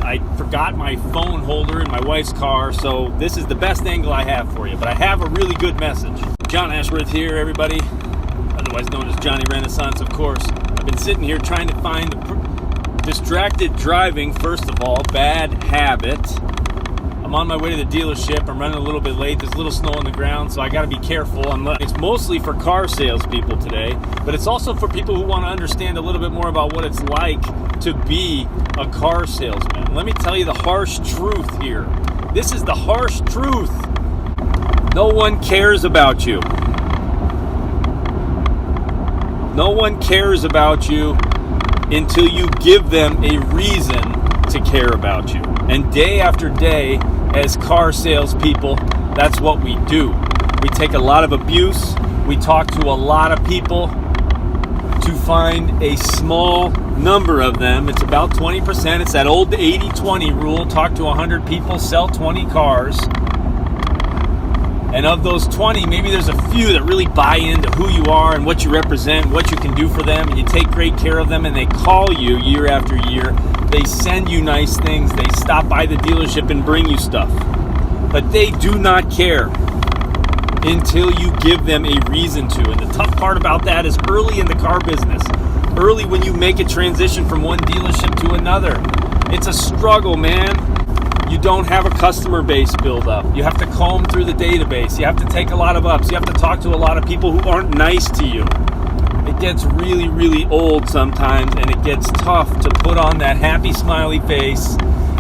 I forgot my phone holder in my wife's car, so this is the best angle I have for you. But I have a really good message. John Ashworth here, everybody, otherwise known as Johnny Renaissance, of course. I've been sitting here trying to find distracted driving, first of all, bad habit. I'm on my way to the dealership. I'm running a little bit late. There's a little snow on the ground, so I got to be careful. It's mostly for car salespeople today, but it's also for people who want to understand a little bit more about what it's like to be a car salesman. Let me tell you the harsh truth here. This is the harsh truth. No one cares about you. No one cares about you until you give them a reason to care about you. And day after day, as car salespeople, that's what we do. We take a lot of abuse. We talk to a lot of people to find a small number of them. It's about 20%. It's that old 80-20 rule. Talk to 100 people, sell 20 cars. And of those 20, maybe there's a few that really buy into who you are and what you represent, what you can do for them, and you take great care of them, and they call you year after year. They send you nice things. They stop by the dealership and bring you stuff. But they do not care until you give them a reason to. And the tough part about that is early in the car business, early when you make a transition from one dealership to another. It's a struggle, man. You don't have a customer base build up. You have to comb through the database. You have to take a lot of ups. You have to talk to a lot of people who aren't nice to you. It gets really, really old sometimes, and it gets tough to put on that happy, smiley face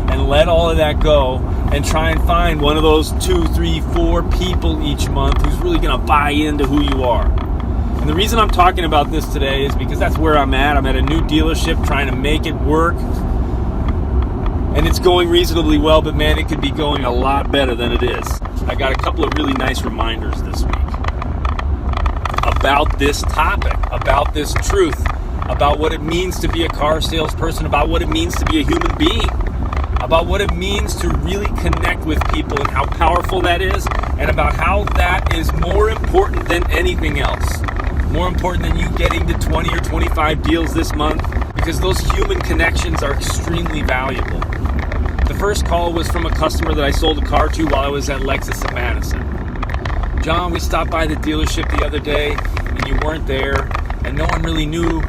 and let all of that go and try and find one of those 2, 3, 4 people each month who's really going to buy into who you are. And the reason I'm talking about this today is because that's where I'm at. I'm at a new dealership trying to make it work. And it's going reasonably well, but man, it could be going a lot better than it is. I got a couple of really nice reminders this week about this topic, about this truth, about what it means to be a car salesperson, about what it means to be a human being, about what it means to really connect with people and how powerful that is, and about how that is more important than anything else. More important than you getting to 20 or 25 deals this month, because those human connections are extremely valuable. The first call was from a customer that I sold a car to while I was at Lexus of Madison. John, we stopped by the dealership the other day and you weren't there, and no one really knew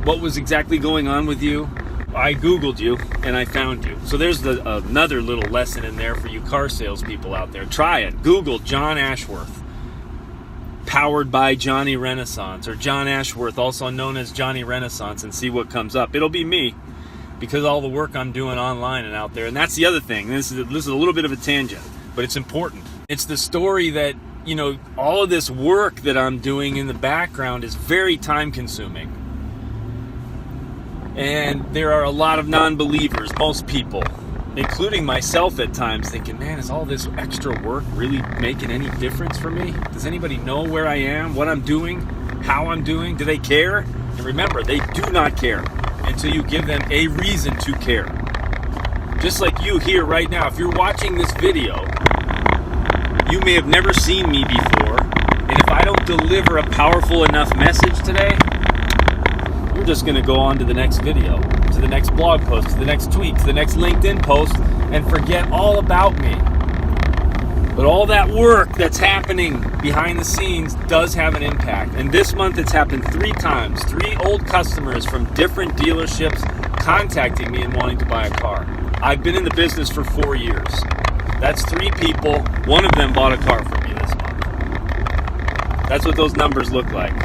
what was exactly going on with you. I Googled you and I found you. So there's another little lesson in there for you car salespeople out there. Try it. Google John Ashworth, powered by Johnny Renaissance, or John Ashworth, also known as Johnny Renaissance, and see what comes up. It'll be me, because all the work I'm doing online and out there. And that's the other thing. This is a little bit of a tangent, but it's important. It's the story that, you know, all of this work that I'm doing in the background is very time consuming. And there are a lot of non-believers, most people, including myself at times, thinking, man, is all this extra work really making any difference for me? Does anybody know where I am, what I'm doing, how I'm doing? Do they care? And remember, they do not care until you give them a reason to care. Just like you here right now, if you're watching this video, you may have never seen me before, and if I don't deliver a powerful enough message today, you're just going to go on to the next video, to the next blog post, to the next tweet, to the next LinkedIn post, and forget all about me. But all that work that's happening behind the scenes does have an impact. And this month it's happened 3 times. 3 old customers from different dealerships contacting me and wanting to buy a car. I've been in the business for 4 years. That's 3 people. One of them bought a car from me this month. That's what those numbers look like.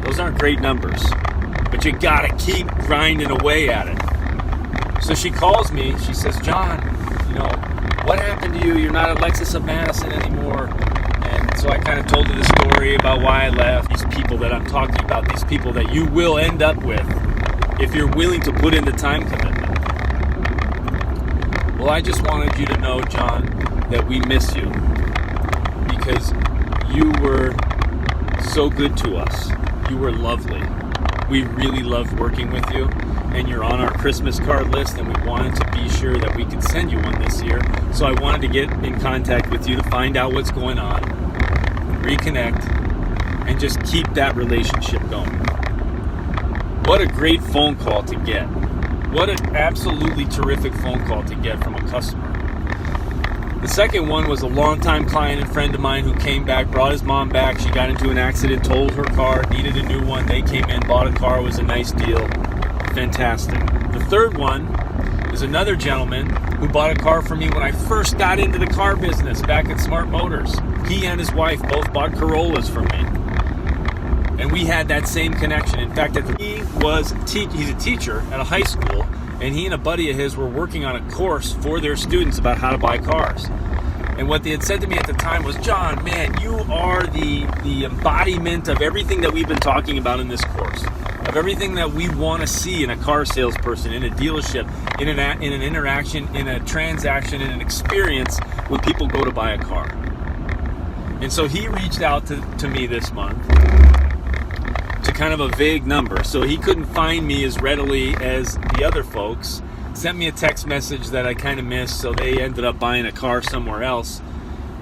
Those aren't great numbers, but you gotta keep grinding away at it. So she calls me. She says, John, you know, what happened to you? You're not at Lexus of Madison anymore. And so I kind of told her the story about why I left. These people that I'm talking about, these people that you will end up with if you're willing to put in the time commitment. Well, I just wanted you to know, John, that we miss you because you were so good to us. You were lovely. We really loved working with you, and you're on our Christmas card list, and we wanted to be sure that we could send you one this year. So I wanted to get in contact with you to find out what's going on, reconnect, and just keep that relationship going. What a great phone call to get. What an absolutely terrific phone call to get from a customer. The second one was a longtime client and friend of mine who came back, brought his mom back. She got into an accident, totaled her car, needed a new one. They came in, bought a car, was a nice deal. Fantastic. The third one is another gentleman who bought a car for me when I first got into the car business back at Smart Motors. He and his wife both bought Corollas from me. And we had that same connection. In fact, he's a teacher at a high school, and he and a buddy of his were working on a course for their students about how to buy cars. And what they had said to me at the time was, John, man, you are the embodiment of everything that we've been talking about in this course, of everything that we want to see in a car salesperson, in a dealership, in an interaction, in a transaction, in an experience when people go to buy a car. And so he reached out to me this month to kind of a vague number. So he couldn't find me as readily as the other folks. Sent me a text message that I kind of missed, so they ended up buying a car somewhere else.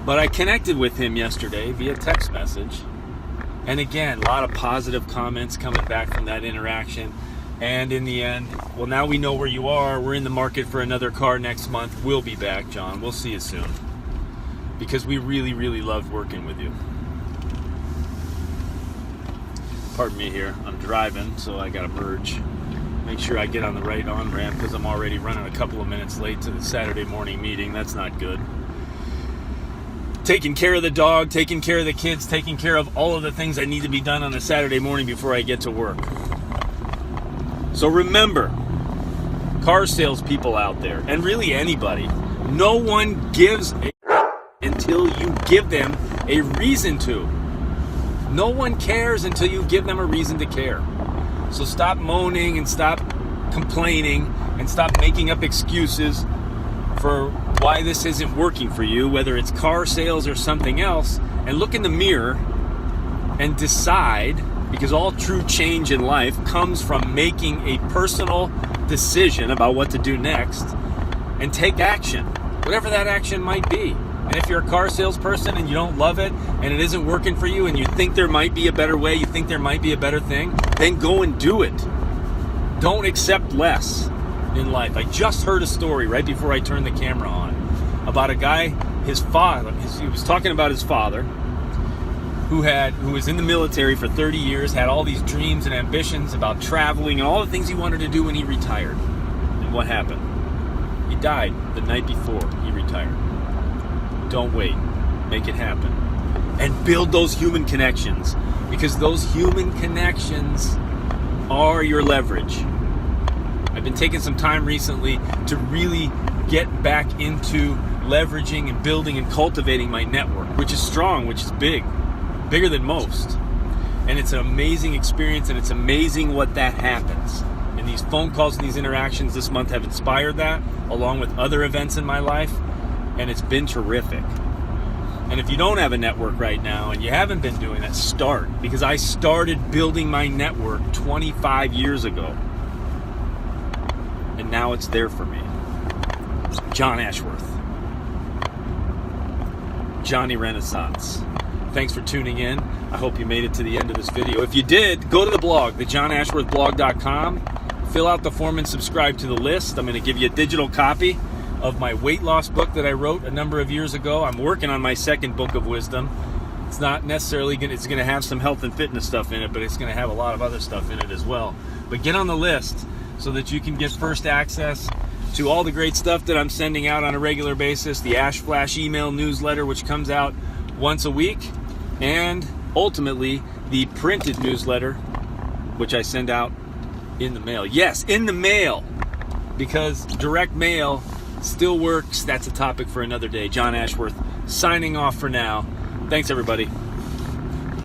But I connected with him yesterday via text message. And again, a lot of positive comments coming back from that interaction. And in the end, well, now we know where you are. We're in the market for another car next month. We'll be back, John. We'll see you soon. Because we really, really loved working with you. Pardon me here. I'm driving, so I got to merge. Make sure I get on the right on-ramp because I'm already running a couple of minutes late to the Saturday morning meeting. That's not good. Taking care of the dog, taking care of the kids, taking care of all of the things that need to be done on a Saturday morning before I get to work. So remember, car salespeople out there, and really anybody, no one gives a until you give them a reason to. No one cares until you give them a reason to care. So stop moaning and stop complaining and stop making up excuses for why this isn't working for you, whether it's car sales or something else, and look in the mirror and decide, because all true change in life comes from making a personal decision about what to do next and take action, whatever that action might be. And if you're a car salesperson and you don't love it and it isn't working for you and you think there might be a better way, you think there might be a better thing, then go and do it. Don't accept less in life. I just heard a story right before I turned the camera on about a guy, his father, he was talking about his father who was in the military for 30 years, had all these dreams and ambitions about traveling and all the things he wanted to do when he retired. And what happened? He died the night before he retired. Don't wait. Make it happen. And build those human connections, because those human connections are your leverage. I've been taking some time recently to really get back into leveraging and building and cultivating my network, which is strong, which is bigger than most. And it's an amazing experience, and it's amazing what that happens. And these phone calls and these interactions this month have inspired that, along with other events in my life. And it's been terrific. And if you don't have a network right now and you haven't been doing that, start. Because I started building my network 25 years ago. And now it's there for me. John Ashworth. Johnny Renaissance. Thanks for tuning in. I hope you made it to the end of this video. If you did, go to the blog, thejohnashworthblog.com. Fill out the form and subscribe to the list. I'm going to give you a digital copy of my weight loss book that I wrote a number of years ago. I'm working on my second book of wisdom. It's not necessarily it's going to have some health and fitness stuff in it, but it's going to have a lot of other stuff in it as well. But get on the list so that you can get first access to all the great stuff that I'm sending out on a regular basis, the Ash Flash email newsletter, which comes out once a week, and ultimately the printed newsletter, which I send out in the mail. Yes, in the mail, because direct mail still works. That's a topic for another day. John Ashworth signing off for now. Thanks, everybody.